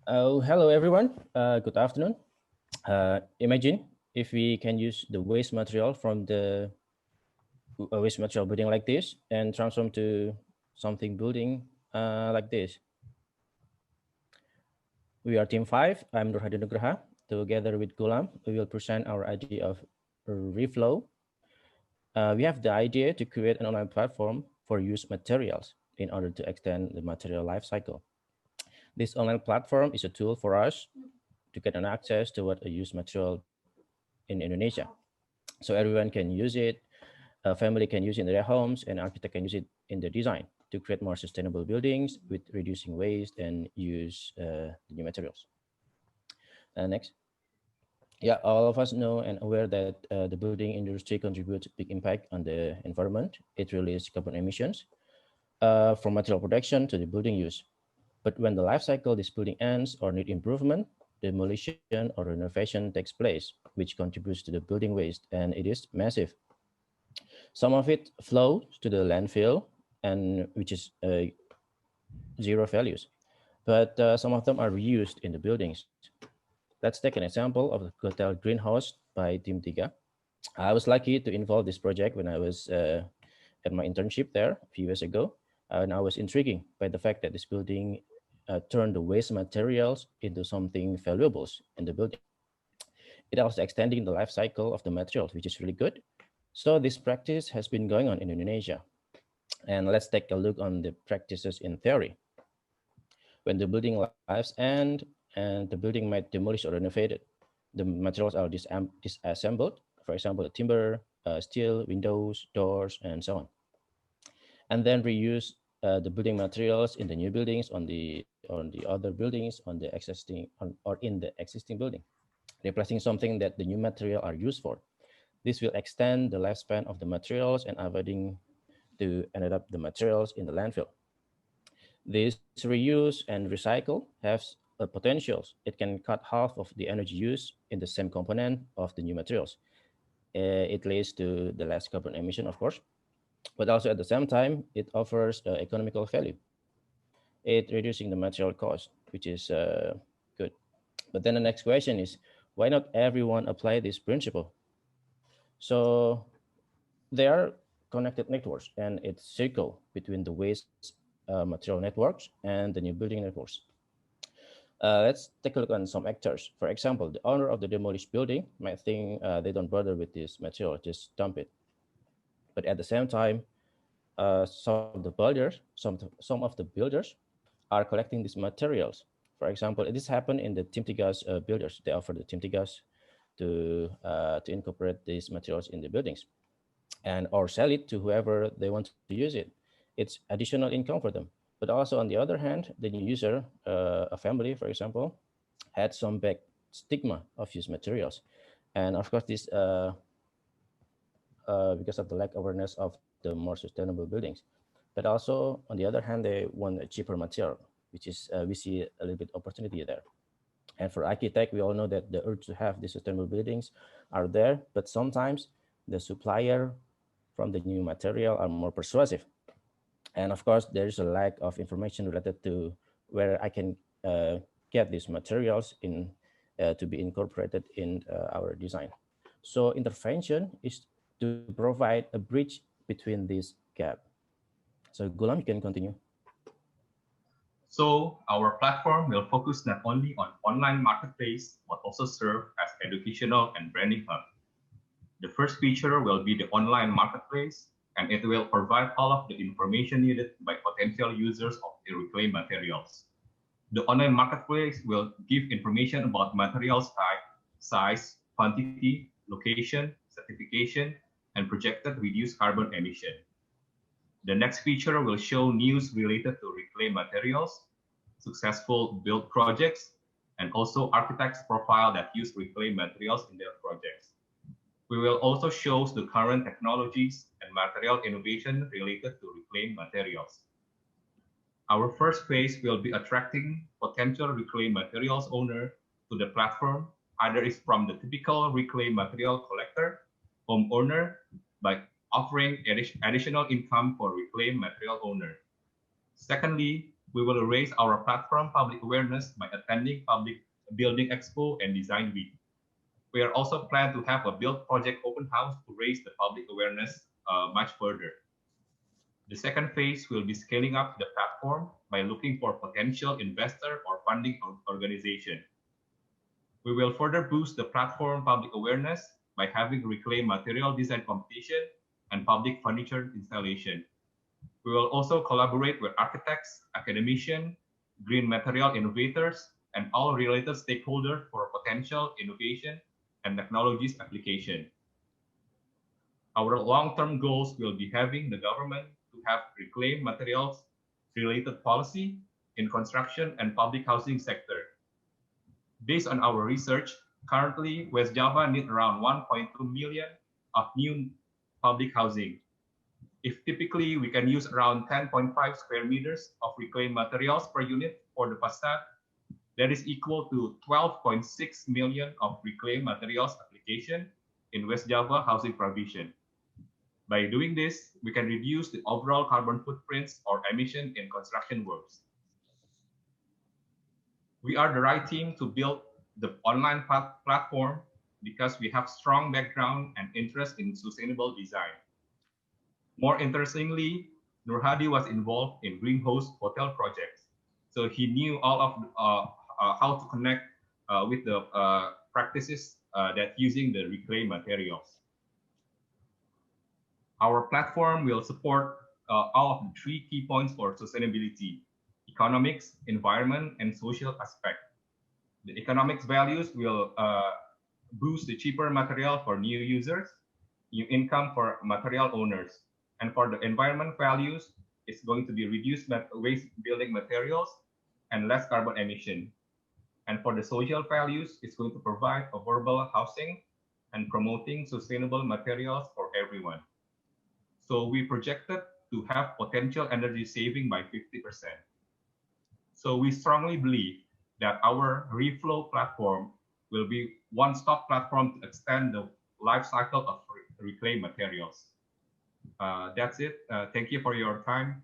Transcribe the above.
Oh, hello everyone. Good afternoon. Imagine if we can use the waste material from the waste material building like this and transform to something building like this. We are Team 5. I'm Nur Hadi Nugraha. Together with Gulam, we will present our idea of reflow. We have the idea to create an online platform for used materials in order to extend the material life cycle. This online platform is a tool for us to get an access to what a used material in Indonesia. So everyone can use it, a family can use it in their homes, and architect can use it in their design to create more sustainable buildings with reducing waste and use the new materials. Next. Yeah, all of us know and aware that the building industry contributes big impact on the environment. It releases carbon emissions from material production to the building use. But when the life cycle of this building ends or need improvement, demolition or renovation takes place, which contributes to the building waste, and it is massive. Some of it flows to the landfill, and which is zero values, but some of them are reused in the buildings. Let's take an example of the hotel greenhouse by Team Tiga. I was lucky to involve this project when I was at my internship there a few years ago, and I was intrigued by the fact that this building turned the waste materials into something valuables in the building. It also extending the life cycle of the materials, which is really good. So this practice has been going on in Indonesia. And let's take a look on the practices in theory. When the building lives end and the building might demolish or renovated, the materials are disassembled, for example, the timber, steel, windows, doors, and so on. And then reuse the building materials in the new buildings on the other buildings on the existing or in the existing building, replacing something that the new material are used for. This will extend the lifespan of the materials and avoiding to end up the materials in the landfill. This reuse and recycle has a potentials. It can cut half of the energy used in the same component of the new materials. It leads to the less carbon emission, of course, but also at the same time, it offers economical value. It reducing the material cost, which is good. But then the next question is, why not everyone apply this principle? So they are connected networks, and it's circle between the waste material networks and the new building networks. Let's take a look on some actors. For example, the owner of the demolished building might think they don't bother with this material, just dump it. But at the same time, some of the builders, some of the builders are collecting these materials. For example, this happened in the Tim Tigas builders. They offer the Tim Tigas to incorporate these materials in the buildings and or sell it to whoever they want to use it. It's additional income for them. But also on the other hand, the new user, a family, for example, had some bad stigma of used materials. And of course, this because of the lack awareness of the more sustainable buildings. But also, on the other hand, they want a cheaper material, which is we see a little bit opportunity there. And for architect, we all know that the urge to have the sustainable buildings are there, but sometimes the supplier from the new material are more persuasive. And of course, there is a lack of information related to where I can get these materials in to be incorporated in our design. So intervention is to provide a bridge between this gap. So Gulam, you can continue. So our platform will focus not only on online marketplace, but also serve as educational and branding hub. The first feature will be the online marketplace, and it will provide all of the information needed by potential users of the reclaimed materials. The online marketplace will give information about materials type, size, quantity, location, certification, and projected reduced carbon emission. The next feature will show news related to reclaimed materials, successful build projects, and also architects' profile that use reclaimed materials in their projects. We will also show the current technologies and material innovation related to reclaimed materials. Our first phase will be attracting potential reclaimed materials owner to the platform, either is from the typical reclaimed material collector, homeowner, by offering additional income for reclaimed material owner. Secondly, We will raise our platform public awareness by attending public building expo and design week. We are also plan to have a build project open house to raise the public awareness much further. The second phase will be scaling up the platform by looking for potential investor or funding organization. We will further boost the platform public awareness by having reclaimed material design competition and public furniture installation. We will also collaborate with architects, academicians, green material innovators, and all related stakeholders for potential innovation and technologies application. Our long-term goals will be having the government to have reclaimed materials related policy in construction and public housing sector. Based on our research, currently West Java needs around 1.2 million of new public housing. If typically we can use around 10.5 square meters of reclaimed materials per unit for the facade, that is equal to 12.6 million of reclaimed materials application in West Java housing provision. By doing this, we can reduce the overall carbon footprints or emission in construction works. We are the right team to build the online platform because we have strong background and interest in sustainable design. More interestingly, Nur Hadi was involved in greenhouse hotel projects, so he knew all of how to connect with the practices that using the reclaimed materials. Our platform will support all of the 3 key points for sustainability: economics, environment, and social aspect. The economics values will boost the cheaper material for new users, new income for material owners. And for the environment values, it's going to be reduced waste building materials and less carbon emission. And for the social values, it's going to provide affordable housing and promoting sustainable materials for everyone. So we projected to have potential energy saving by 50%. So we strongly believe that our Reflow platform will be one-stop platform to extend the life cycle of reclaimed materials. That's it. Thank you for your time.